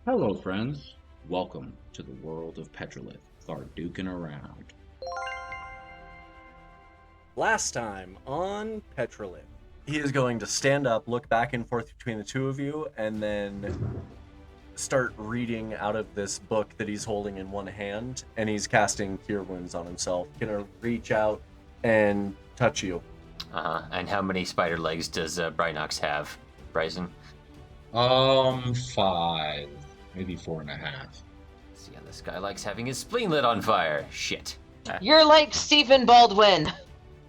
Hello, friends. Welcome to the world of Petrolith, Thar duking around. Last time on Petrolith, he is going to stand up, look back and forth between the two of you, and then start reading out of this book that he's holding in one hand, and he's casting Cure Wounds on himself. Gonna reach out and touch you. And how many spider legs does Brinox have, Bryson? 5, maybe 4.5. See, this guy likes having his spleen lit on fire. Shit. You're like Stephen Baldwin.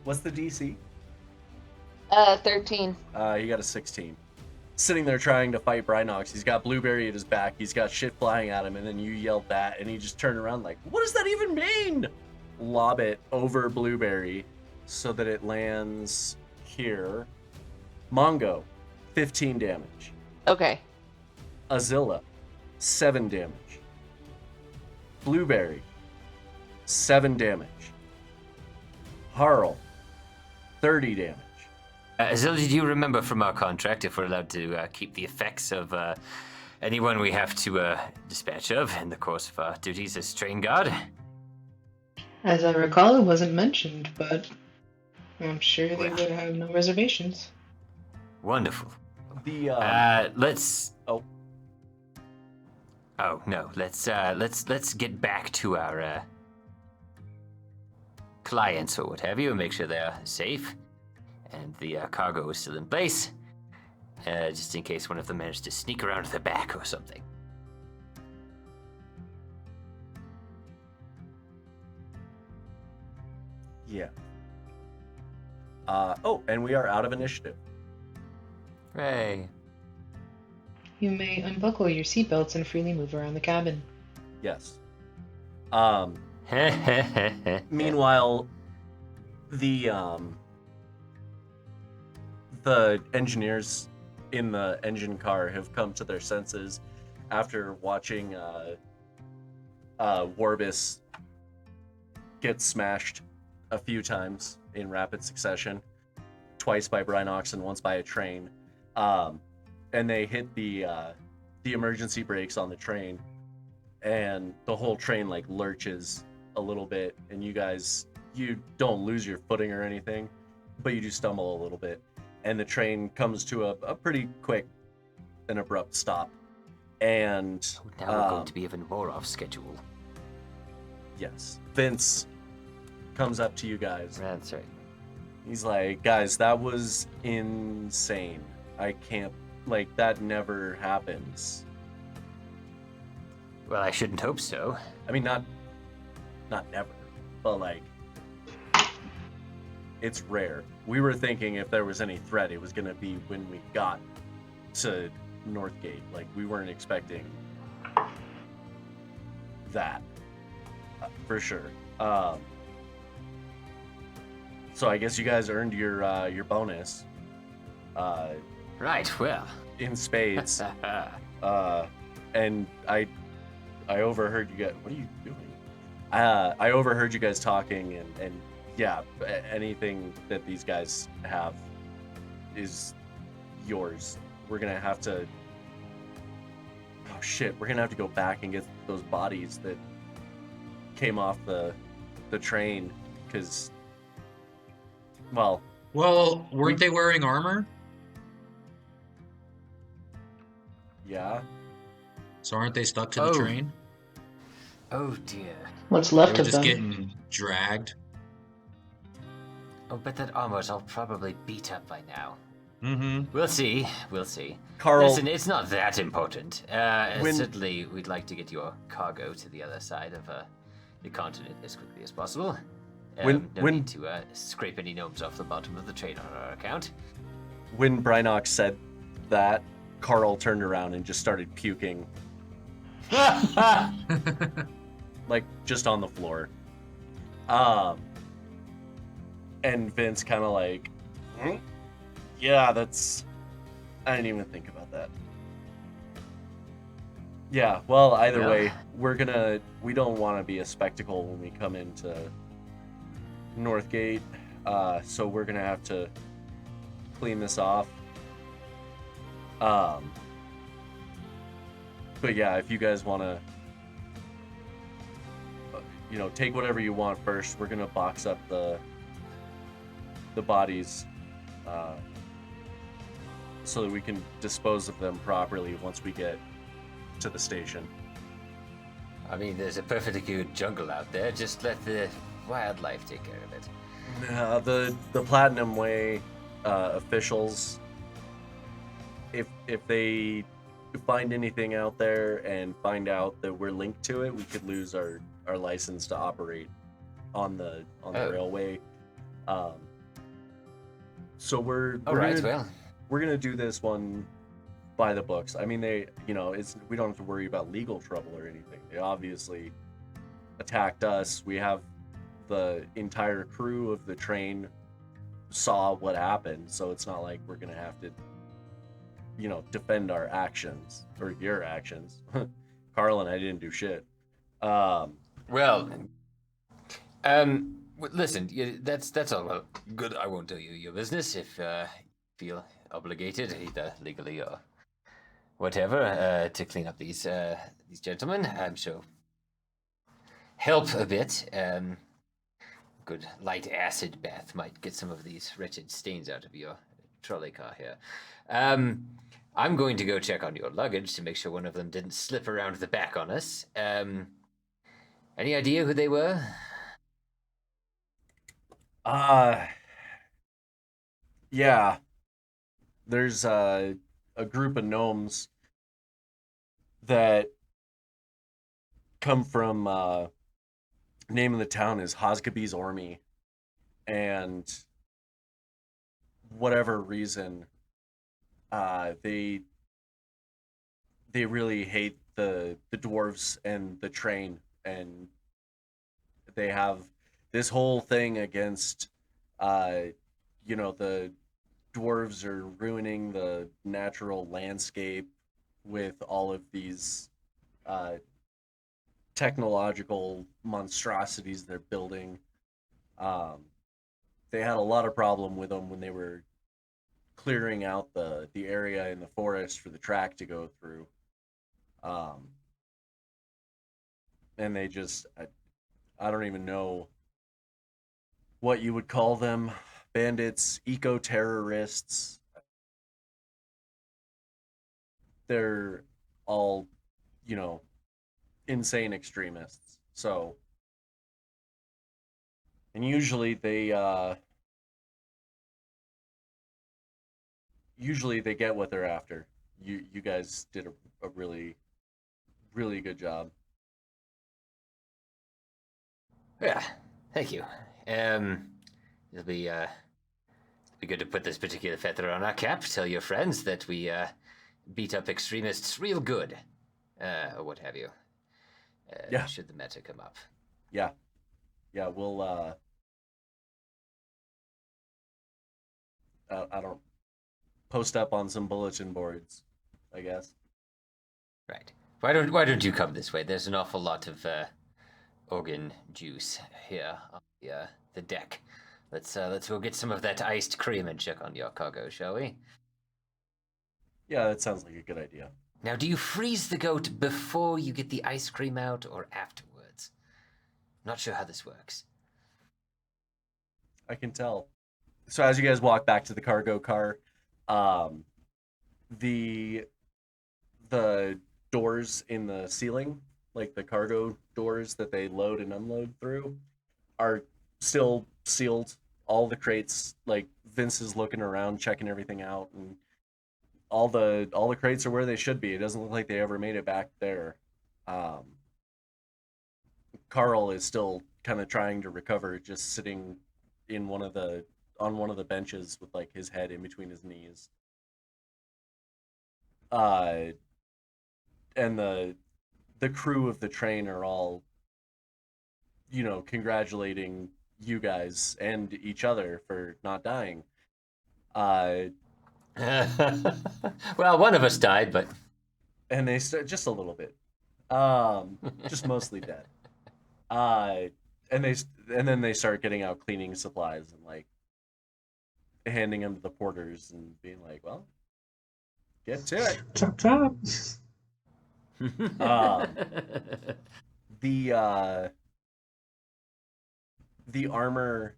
What's the DC? 13. He got a 16. Sitting there trying to fight Brinox, he's got Blueberry at his back, he's got shit flying at him, and then you yelled that, and he just turned around like, what does that even mean? Lob it over Blueberry so that it lands here. Mongo, 15 damage. Okay. Azilla, 7 damage. Blueberry, 7 damage. Harl, 30 damage. Azil, do you remember from our contract if we're allowed to keep the effects of anyone we have to dispatch of in the course of our duties as train guard? As I recall, it wasn't mentioned, but I'm sure they Well. would have no reservations. Wonderful. The Let's. Oh. Oh no. Let's get back to our clients or what have you, and make sure they're safe and the cargo is still in place, just in case one of them managed to sneak around the back or something. yeah. And we are out of initiative. Hooray. You may unbuckle your seatbelts and freely move around the cabin. Yes. Meanwhile, Meanwhile, the engineers in the engine car have come to their senses after watching Warbis get smashed a few times in rapid succession, twice by Brinox and once by a train. And they hit the emergency brakes on the train, and the whole train like lurches a little bit, and you don't lose your footing or anything, but you do stumble a little bit, and the train comes to a pretty quick and abrupt stop. And now we're going to be even more off schedule. yes, Vince comes up to you guys. That's right. He's like, guys, that was insane. I can't, like, that never happens. Well, I shouldn't hope so. I mean, not never, but like, it's rare. We were thinking if there was any threat, it was gonna be when we got to Northgate. Like, we weren't expecting that, for sure. So I guess you guys earned your bonus. Right, well. In spades. And I overheard you guys. What are you doing? I overheard you guys talking, and yeah, anything that these guys have is yours. We're gonna have to. Oh shit! We're gonna have to go back and get those bodies that came off the train, because. Well, Weren't they wearing armor? yeah. So aren't they stuck to the Oh. train? Oh dear. What's They left were of just them? getting dragged. Oh, but that armor's all probably beat up by now. Mm-hmm. We'll see. We'll see. Carl, Listen, it's not that important. When- Certainly, we'd like to get your cargo to the other side of the continent as quickly as possible. No need to scrape any gnomes off the bottom of the train on our account. when Brinox said that, Carl turned around and just started puking, like just on the floor. And Vince kind of like, "Hmm? Yeah, that's. I didn't even think about that. Yeah, well, either Yeah. way, we don't want to be a spectacle when we come into Northgate, so we're gonna have to clean this off. But yeah, if you guys want to, take whatever you want first, we're gonna box up the bodies, so that we can dispose of them properly once we get to the station. I mean, there's a perfectly good jungle out there. Just let the wildlife take care of it. The Platinum Way officials, if they find anything out there and find out that we're linked to it, we could lose our license to operate on the railway. So we're gonna do this one by the books. I mean, we don't have to worry about legal trouble or anything. They obviously attacked us. We have the entire crew of the train saw what happened, so it's not like we're gonna have to, defend our actions or your actions. Carl and I didn't do shit. Listen, that's all well good. I won't tell you your business if you feel obligated, either legally or whatever, to clean up these gentlemen. I'm sure help a bit. Good light acid bath might get some of these wretched stains out of your trolley car here. I'm going to go check on your luggage to make sure one of them didn't slip around the back on us. Any idea who they were? Yeah. There's a group of gnomes that come from, name of the town is Hosgaby's Ormy, and whatever reason, they really hate the dwarves and the train, and they have this whole thing against, the dwarves are ruining the natural landscape with all of these technological monstrosities they're building. They had a lot of problem with them when they were clearing out the area in the forest for the track to go through. And they just, I don't even know what you would call them. Bandits, eco-terrorists. They're all, insane extremists. So, and usually they get what they're after. You guys did a really, really good job. Yeah, thank you. It'll be good to put this particular feather on our cap. Tell your friends that we beat up extremists real good, or what have you. Yeah. Should the matter come up. Yeah, we'll. I don't post up on some bulletin boards, I guess. Right. Why don't you come this way? There's an awful lot of organ juice here on the deck. Let's go get some of that iced cream and check on your cargo, shall we? Yeah, that sounds like a good idea. Now, do you freeze the goat before you get the ice cream out or afterwards? Not sure how this works. I can tell. So as you guys walk back to the cargo car, the doors in the ceiling, like the cargo doors that they load and unload through, are still sealed. All the crates, like Vince is looking around, checking everything out, and all the crates are where they should be. It doesn't look like they ever made it back there. Carl is still kind of trying to recover, just sitting in on one of the benches with like his head in between his knees. And the crew of the train are all, congratulating you guys and each other for not dying. Well, one of us died, but... And they start just a little bit. Just mostly dead. And then they start getting out cleaning supplies and like handing them to the porters and being like, well, get to it. Chop chop. The armor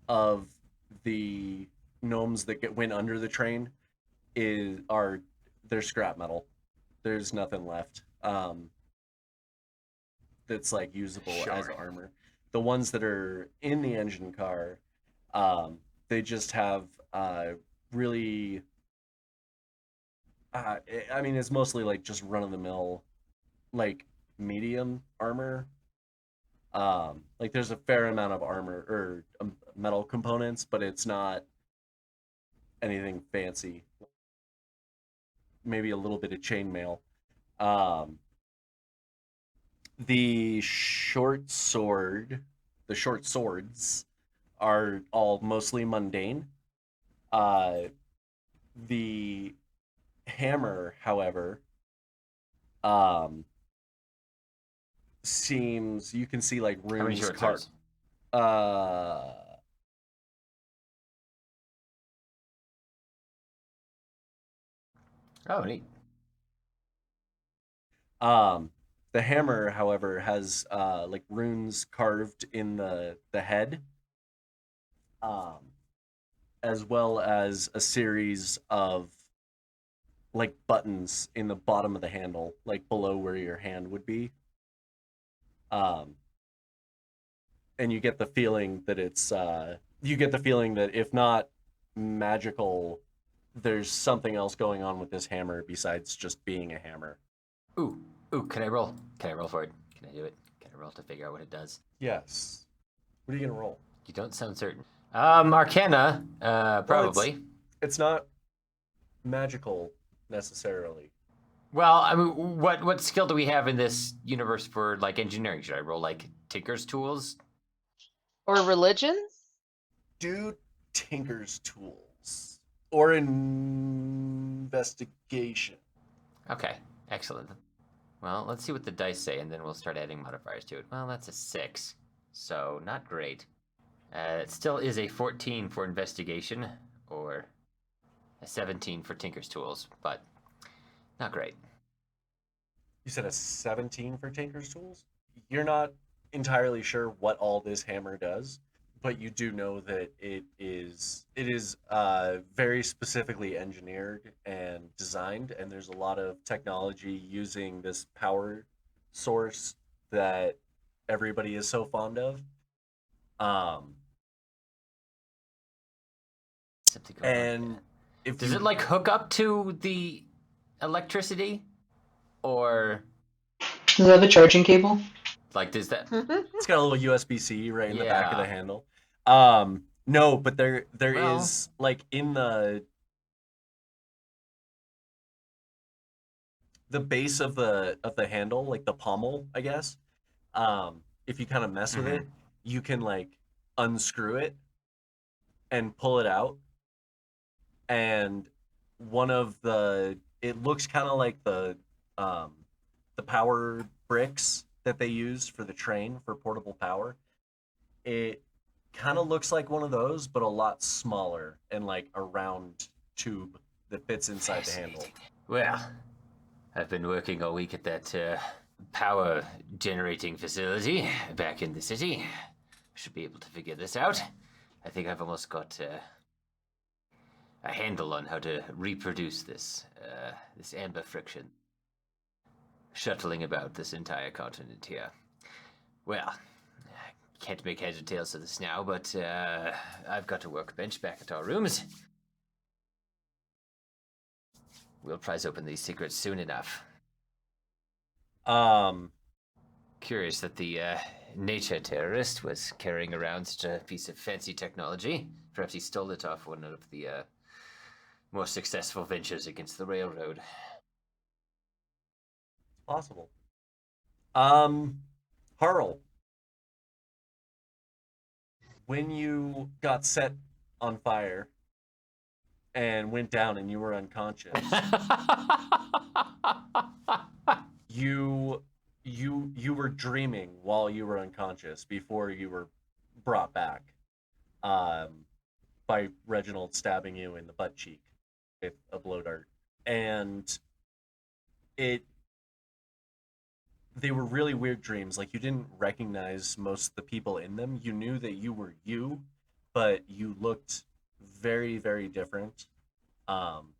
of the gnomes that went under the train they're scrap metal. There's nothing left that's like usable as armor. The ones that are in the engine car, they just have really. I mean, it's mostly like just run of the mill, like medium armor. Like there's a fair amount of armor or metal components, but it's not anything fancy. Maybe a little bit of chainmail. The short swords are all mostly mundane. The hammer, however, seems you can see like How many runes short carved. swords? Oh, neat. The hammer, however, has like runes carved in the head, as well as a series of like buttons in the bottom of the handle, like below where your hand would be. And you get the feeling that if not magical, there's something else going on with this hammer besides just being a hammer. Ooh, can I roll? Can I roll for it? Can I do it? Can I roll to figure out what it does? Yes. What are you gonna roll? You don't sound certain. Arcana, probably. It's not magical necessarily. Well, I mean, what skill do we have in this universe for like engineering? Should I roll like Tinker's tools? Or religion? Do Tinker's tools or investigation. Okay, excellent. Well, let's see what the dice say, and then we'll start adding modifiers to it. Well, that's a 6, so not great. It still is a 14 for investigation, or a 17 for Tinker's tools, but not great. You said a 17 for Tinker's tools? You're not entirely sure what all this hammer does, but you do know that it is very specifically engineered and designed, and there's a lot of technology using this power source that everybody is so fond of. Something going on And there. if Does it like hook up to the electricity, or Does it have a charging cable? like does that? It's got a little USB-C right in the back of the Yeah. handle. No, but there Well- is like in the base of the handle, like the pommel, I guess. If you kind of mess with it, you can like unscrew it and pull it out. And it looks kind of like the power bricks that they use for the train for portable power. It kind of looks like one of those, but a lot smaller and like a round tube that fits inside the handle. Well, I've been working all week at that power generating facility back in the city. Should be able to figure this out. I think I've almost got a handle on how to reproduce this amber friction shuttling about this entire continent here. Well, can't make heads or tails of this now, but I've got a workbench back at our rooms. We'll prize open these secrets soon enough. Curious that the nature terrorist was carrying around such a piece of fancy technology. Perhaps he stole it off one of the more successful ventures against the railroad. Possible. Harl, when you got set on fire and went down and you were unconscious, you were dreaming while you were unconscious before you were brought back by Reginald stabbing you in the butt cheek with a blow dart. And it they were really weird dreams. Like, you didn't recognize most of the people in them. You knew that you were you, but you looked very, very different. Um,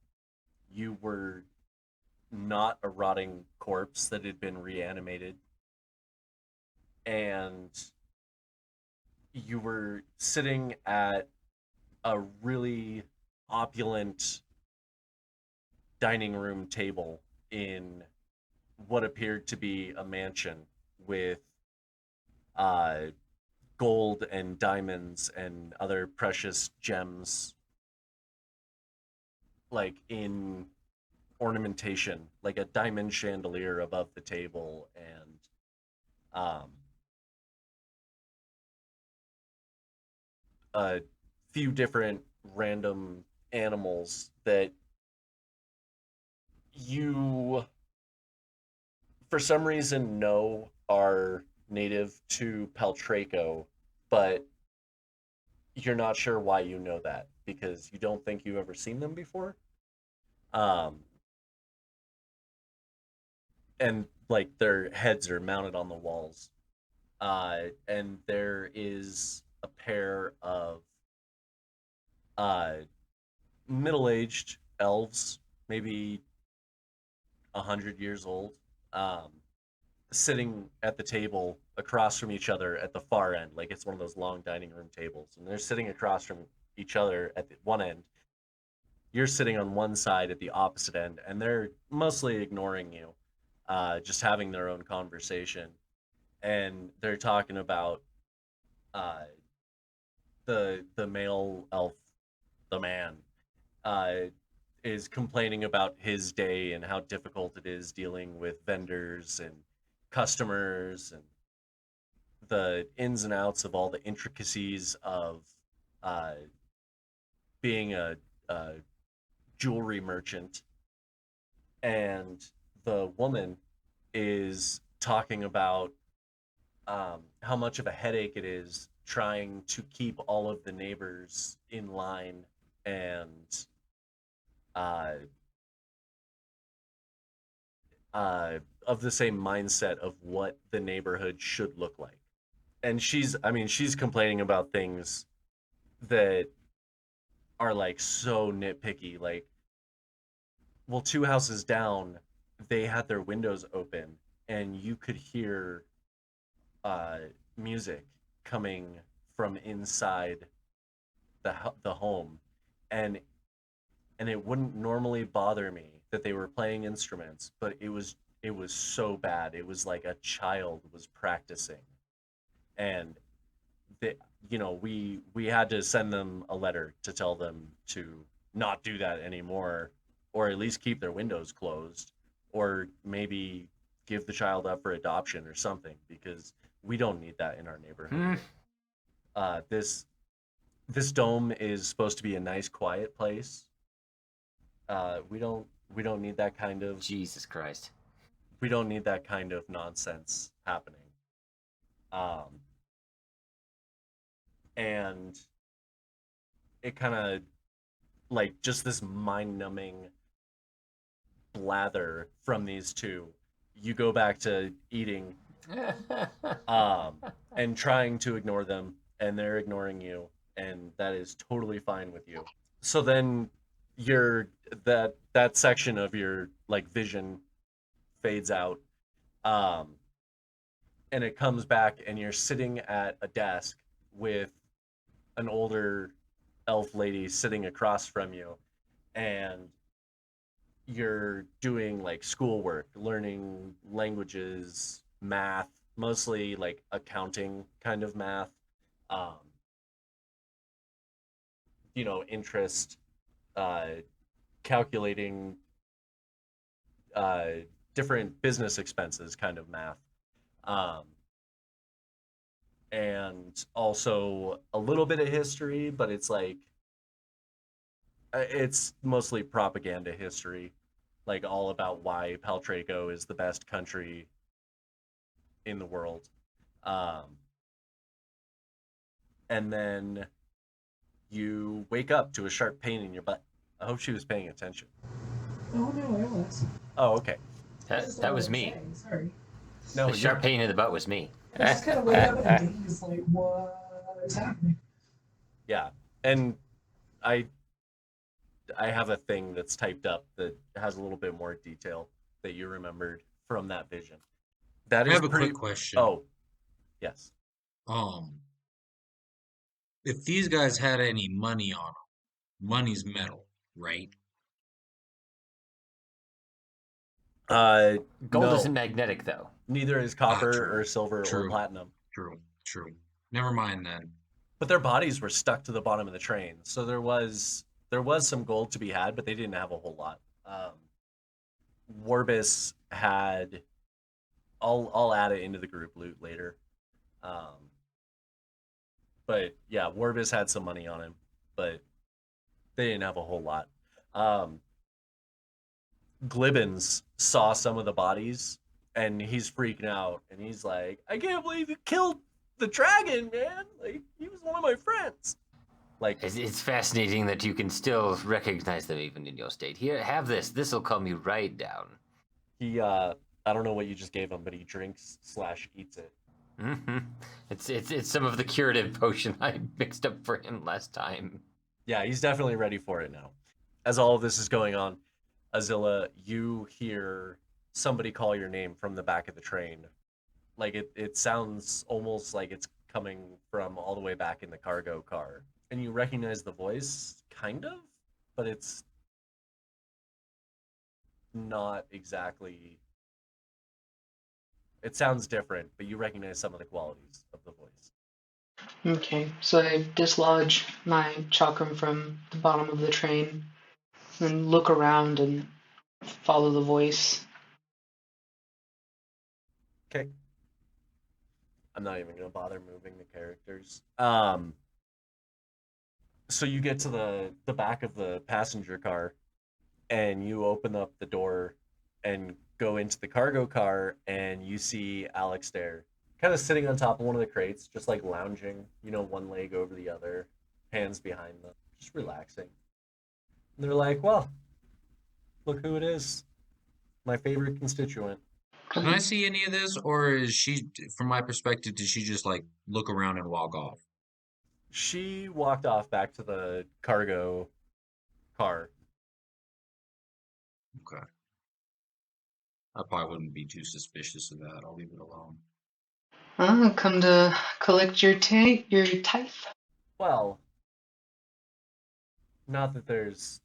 you were not a rotting corpse that had been reanimated, and you were sitting at a really opulent dining room table in what appeared to be a mansion with uh, gold and diamonds and other precious gems, like in ornamentation, like a diamond chandelier above the table, and um, a few different random animals that you, for some reason, know are native to Peltraco, but you're not sure why you know that because you don't think you've ever seen them before. Um, and like their heads are mounted on the walls. And there is a pair of uh, middle-aged elves, maybe 100 years old, um, sitting at the table across from each other at the far end. Like, it's one of those long dining room tables, and they're sitting across from each other at the one end. You're sitting on one side at the opposite end, and they're mostly ignoring you, just having their own conversation. And they're talking about uh, the male elf, the man, uh, is complaining about his day and how difficult it is dealing with vendors and customers and the ins and outs of all the intricacies of uh, being a jewelry merchant. And the woman is talking about how much of a headache it is trying to keep all of the neighbors in line and uh, of the same mindset of what the neighborhood should look like. And she's complaining about things that are like so nitpicky. Like, well, two houses down, they had their windows open and you could hear uh, music coming from inside the home, and it wouldn't normally bother me that they were playing instruments, but it was so bad. It was like a child was practicing, and they, we had to send them a letter to tell them to not do that anymore, or at least keep their windows closed, or maybe give the child up for adoption or something, because we don't need that in our neighborhood. This dome is supposed to be a nice, quiet place. We don't need that kind of Jesus Christ. we don't need that kind of nonsense happening. Um, and it kind of, like, just this mind-numbing blather from these two. You go back to eating, and trying to ignore them, and they're ignoring you, and that is totally fine with you. So then your that section of your like vision fades out, um, and it comes back, and you're sitting at a desk with an older elf lady sitting across from you, and you're doing like schoolwork, learning languages, math, mostly like accounting kind of math, um, interest, uh, calculating uh, different business expenses kind of math. Um, and also a little bit of history, but it's like it's mostly propaganda history, like all about why Paltraco is the best country in the world. Um, and then you wake up to a sharp pain in your butt. I hope she was paying attention. Oh no, I was. Oh, okay. I just don't That know was what I'm me. saying, sorry. No, The sharp pain in the butt was me. I just kind of wake up and he's like, what is happening? Yeah, and I have a thing that's typed up that has a little bit more detail that you remembered from that vision. That I is have a pretty. quick question. Oh, yes. If these guys had any money on them, money's metal, right? Gold No, isn't magnetic, though. neither is copper true. or silver or True. platinum. True. Never mind then. But their bodies were stuck to the bottom of the train, so there was some gold to be had, but they didn't have a whole lot. Warbis had. I'll add it into the group loot later. But yeah, Warbis had some money on him, but they didn't have a whole lot. Glibbins saw some of the bodies and he's freaking out and he's like, I can't believe you killed the dragon, man. Like, he was one of my friends. Like, It's fascinating that you can still recognize them even in your state. Here, have this. This'll calm you right down. he I don't know what you just gave him, but he drinks / eats it. Mm-hmm. It's some of the curative potion I mixed up for him last time. Yeah, he's definitely ready for it now. As all of this is going on, Azilla, you hear somebody call your name from the back of the train. Like, it sounds almost like it's coming from all the way back in the cargo car. And you recognize the voice, kind of, but it's not exactly... It sounds different, but you recognize some of the qualities of the voice. Okay, so I dislodge my chakram from the bottom of the train, and look around and follow the voice. Okay. I'm not even gonna bother moving the characters. So you get to the back of the passenger car, and you open up the door and go into the cargo car, and you see Alex there, kind of sitting on top of one of the crates, just like lounging, one leg over the other, hands behind them, just relaxing. And they're like, well, look who it is. My favorite constituent. Can I see any of this, or is she, from my perspective, did she just like look around and walk off? She walked off back to the cargo car. Okay. I probably wouldn't be too suspicious of that. I'll leave it alone. Come to collect your tithe. Well, not that there's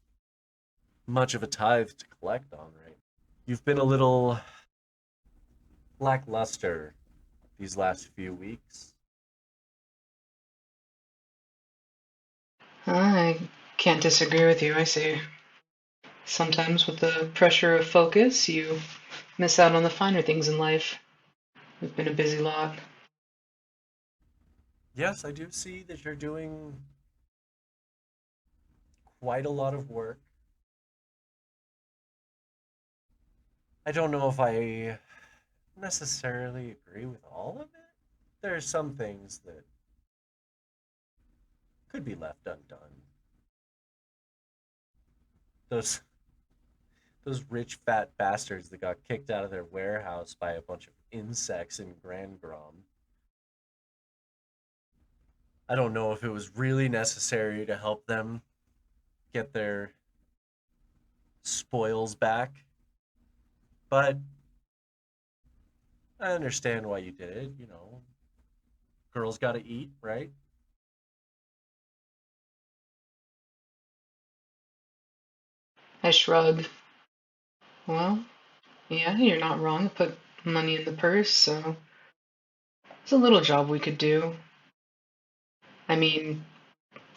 much of a tithe to collect on, right? You've been a little lackluster these last few weeks. I can't disagree with you. I say sometimes with the pressure of focus, you miss out on the finer things in life. We've been a busy lot. Yes, I do see that you're doing quite a lot of work. I don't know if I necessarily agree with all of it. There are some things that could be left undone. Those rich fat bastards that got kicked out of their warehouse by a bunch of insects in Grand Grom. I don't know if it was really necessary to help them get their spoils back, but I understand why you did it, Girls gotta eat, right? I shrug. Well, yeah, you're not wrong. I put money in the purse, so it's a little job we could do. I mean,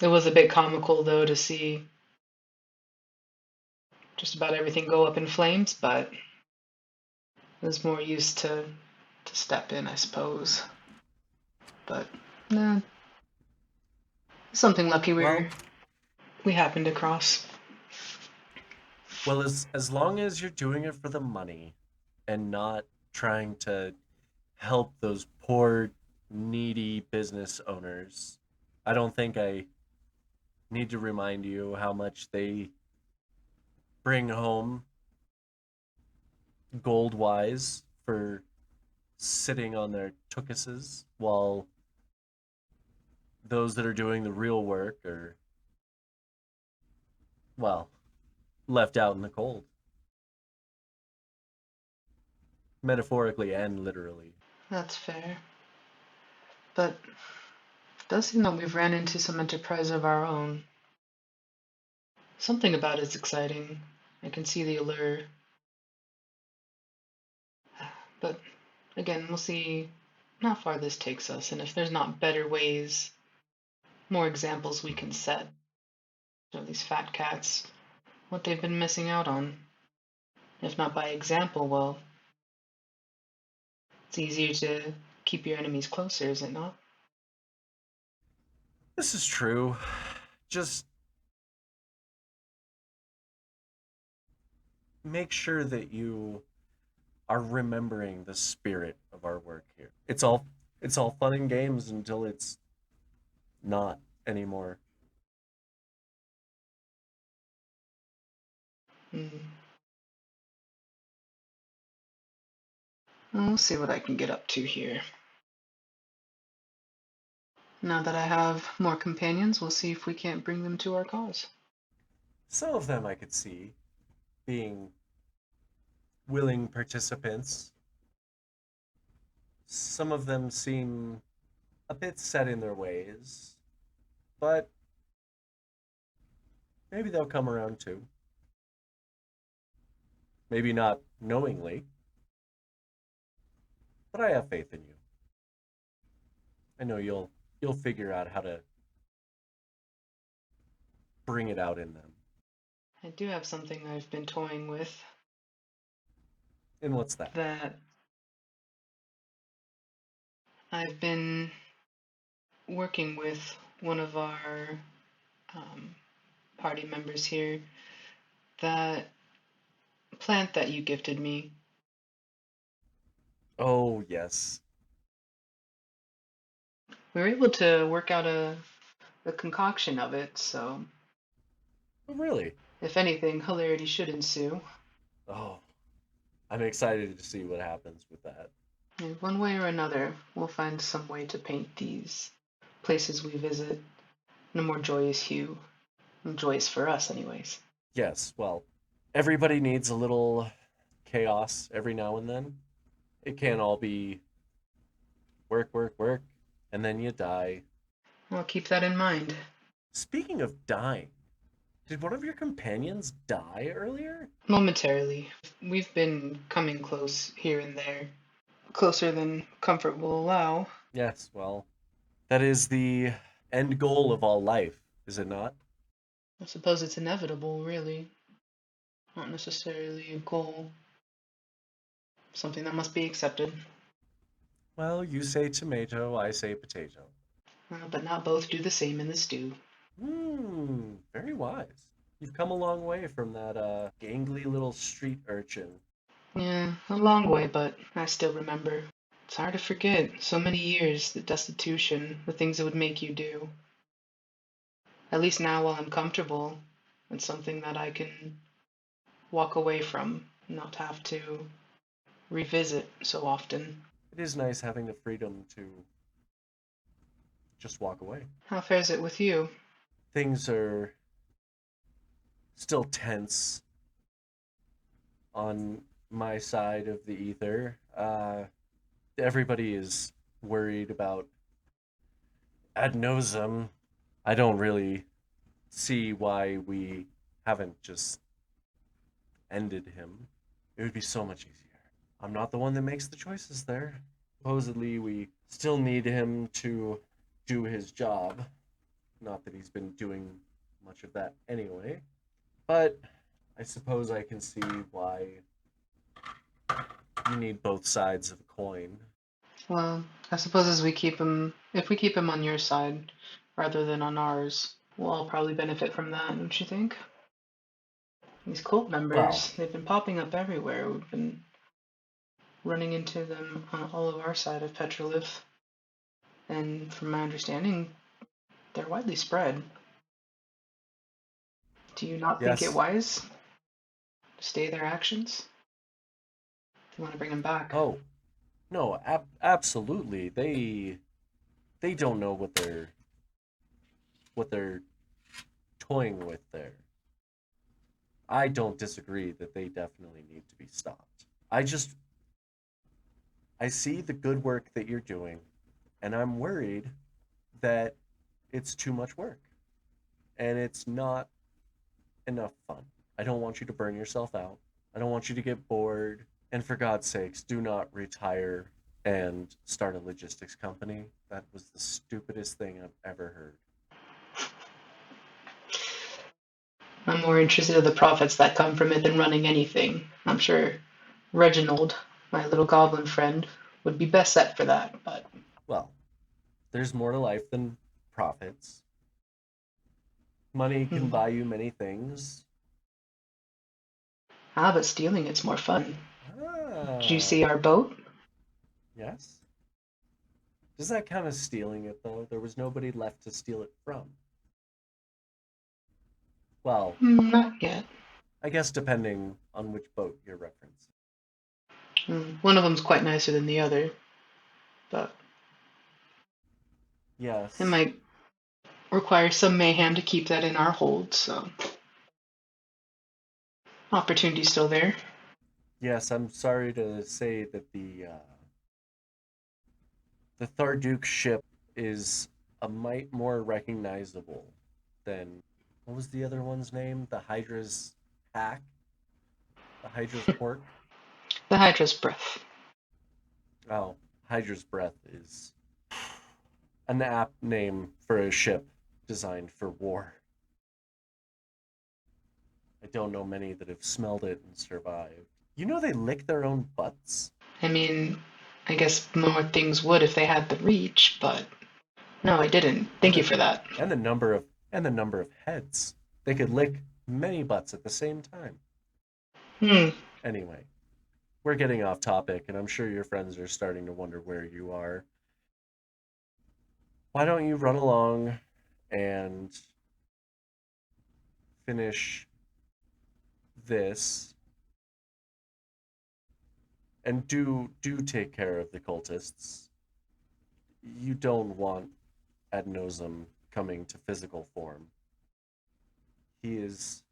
it was a bit comical, though, to see just about everything go up in flames, but I was more used to step in, I suppose. But, nah, something lucky Well, we happened across. well, as long as you're doing it for the money and not trying to help those poor, needy business owners, I don't think I need to remind you how much they bring home gold wise for sitting on their tukuses while those that are doing the real work are, well, left out in the cold. Metaphorically and literally. That's fair. But it does seem that we've ran into some enterprise of our own. Something about it's exciting. I can see the allure. But again, we'll see how far this takes us, and if there's not better ways, more examples we can set of these fat cats, what they've been missing out on. If not by example, well, it's easier to keep your enemies closer, is it not? This is true. Just make sure that you are remembering the spirit of our work here. It's all fun and games until it's not anymore. We'll see what I can get up to here. Now that I have more companions, we'll see if we can't bring them to our cause. Some of them I could see being willing participants. Some of them seem a bit set in their ways, but maybe they'll come around too. Maybe not knowingly, but I have faith in you. I know you'll figure out how to bring it out in them. I do have something I've been toying with And what's that? that I've been working with one of our party members here. That plant that you gifted me. Oh, yes. We were able to work out a concoction of it, so Oh, really? if anything, hilarity should ensue. Oh, I'm excited to see what happens with that. And one way or another, we'll find some way to paint these places we visit in a more joyous hue. Joyous for us, anyways. Yes, well, everybody needs a little chaos every now and then. It can't all be work, work, work, and then you die. I'll keep that in mind. Speaking of dying, did one of your companions die earlier? Momentarily. We've been coming close here and there. Closer than comfort will allow. Yes, well, that is the end goal of all life, is it not? I suppose it's inevitable, really. Not necessarily a goal. Something that must be accepted. Well, you say tomato, I say potato. But not both do the same in the stew. Very wise. You've come a long way from that gangly little street urchin. Yeah, a long way, but I still remember. It's hard to forget. So many years, the destitution, the things it would make you do. At least now, while I'm comfortable, it's something that I can walk away from, not have to revisit so often. It is nice having the freedom to just walk away. How fares it with you? Things are still tense on my side of the ether. Everybody is worried about ad nauseam. I don't really see why we haven't just ended him. It would be so much easier. I'm not the one that makes the choices there. Supposedly, we still need him to do his job. Not that he's been doing much of that anyway. But I suppose I can see why you need both sides of a coin. Well, I suppose if we keep him on your side rather than on ours, we'll all probably benefit from that, don't you think? These cult members, Well, they've been popping up everywhere. We've been running into them on all of our side of Petrolith. And from my understanding, they're widely spread. Do you not think it yes. wise to stay their actions? You want to bring them back? Oh, No, absolutely. They don't know what they're toying with there. I don't disagree that they definitely need to be stopped. I see the good work that you're doing, and I'm worried that it's too much work and it's not enough fun. I don't want you to burn yourself out. I don't want you to get bored. And for God's sakes, do not retire and start a logistics company. That was the stupidest thing I've ever heard. I'm more interested in the profits that come from it than running anything. I'm sure Reginald, my little goblin friend, would be best set for that, but Well, there's more to life than profits. Money can buy you many things. but stealing it's more fun. Did you Ah, see our boat? yes. Does that count as stealing it, though? There was nobody left to steal it from. Well, Not yet. I guess depending on which boat you're referencing. One of them's quite nicer than the other, but Yes. it might require some mayhem to keep that in our hold, so opportunity's still there. Yes, I'm sorry to say that the Thar Duke ship is a mite more recognizable than what was the other one's name? The Hydra's pack? The Hydra's pork? The Hydra's breath. Oh, Hydra's breath is an apt name for a ship designed for war. I don't know many that have smelled it and survived. You know they lick their own butts? I mean, I guess more things would if they had the reach, but no, I didn't. Thank you for that. And the number of heads. They could lick many butts at the same time. Anyway, we're getting off topic, and I'm sure your friends are starting to wonder where you are. Why don't you run along and finish this, and do take care of the cultists. You don't want Adnosum coming to physical form. He is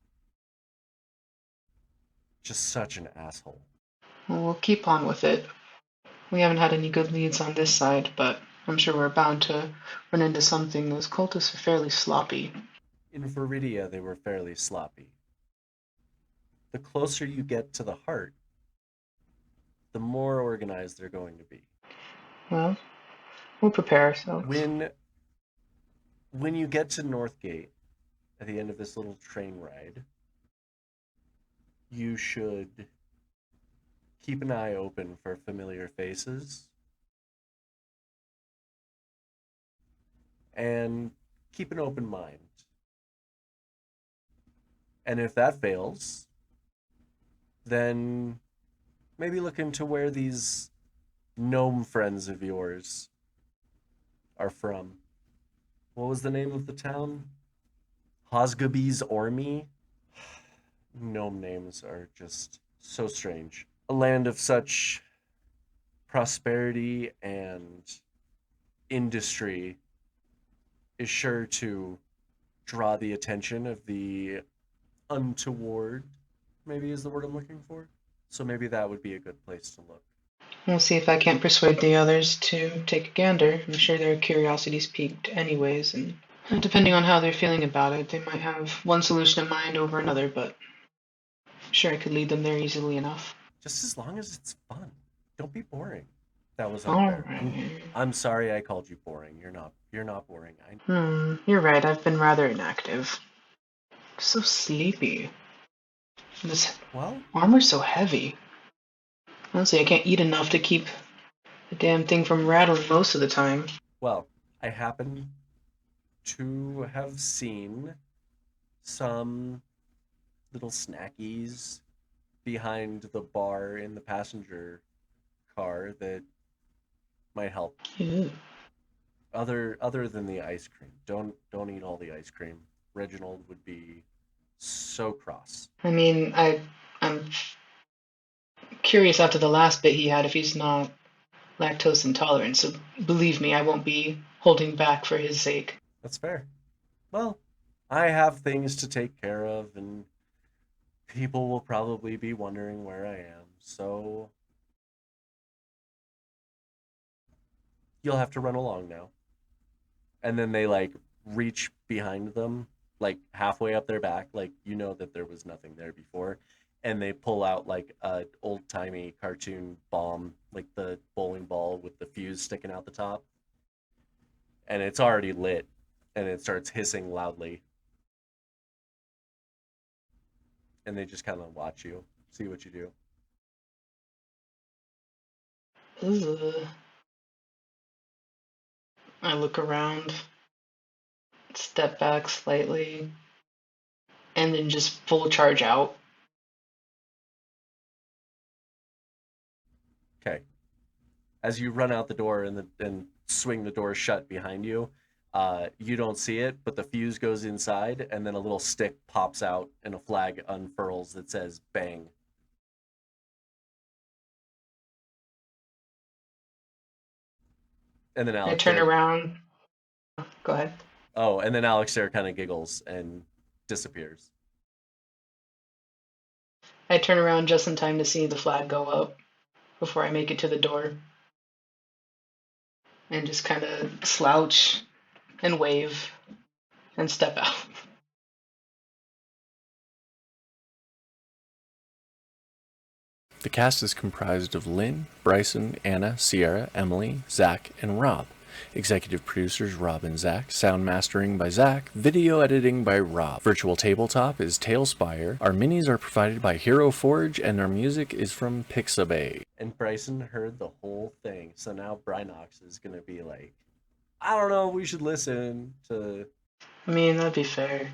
just such an asshole. Well, we'll keep on with it. We haven't had any good leads on this side, but I'm sure we're bound to run into something. Those cultists are fairly sloppy. In Viridia, they were fairly sloppy. The closer you get to the heart, the more organized they're going to be. Well, we'll prepare ourselves. When you get to Northgate, at the end of this little train ride, you should keep an eye open for familiar faces and keep an open mind. And if that fails, then maybe look into where these gnome friends of yours are from. What was the name of the town? Hosgaby's Ormy? Gnome names are just so strange. A land of such prosperity and industry is sure to draw the attention of the untoward, maybe is the word I'm looking for. So maybe that would be a good place to look. We'll see if I can't persuade the others to take a gander. I'm sure their curiosity's piqued anyways, and depending on how they're feeling about it, they might have one solution in mind over another, but I'm sure I could lead them there easily enough. Just as long as it's fun. Don't be boring. That was All unfair. right. I'm sorry I called you boring. You're not boring. You're right. I've been rather inactive. So sleepy. This armor's so heavy. Honestly, I can't eat enough to keep the damn thing from rattling most of the time. Well, I happen to have seen some little snackies behind the bar in the passenger car that might help. Ew. Other than the ice cream. Don't eat all the ice cream. Reginald would be so cross. I mean, I'm curious after the last bit he had if he's not lactose intolerant, so believe me, I won't be holding back for his sake. That's fair. Well, I have things to take care of, and people will probably be wondering where I am, so you'll have to run along now. And then they like reach behind them, like halfway up their back, like you know that there was nothing there before, and they pull out like a old-timey cartoon bomb, like the bowling ball with the fuse sticking out the top. And it's already lit, and it starts hissing loudly. And they just kind of watch you, see what you do. Ugh. I look around, step back slightly, and then just full charge out. Okay. As you run out the door and swing the door shut behind you, you don't see it, but the fuse goes inside, and then a little stick pops out, and a flag unfurls that says "bang." And then I Alex turn there, around. Go ahead. oh, and then Alex there kind of giggles and disappears. I turn around just in time to see the flag go up before I make it to the door. And just kind of slouch and wave and step out. The cast is comprised of Lynn, Bryson, Anna, Sierra, Emily, Zach, and Rob. Executive producers Rob and Zach, sound mastering by Zach, video editing by Rob. Virtual tabletop is Tailspire. Our minis are provided by Hero Forge, and our music is from Pixabay. And Bryson heard the whole thing, so now Brynox is gonna be like, I don't know, we should listen to. I mean, that'd be fair.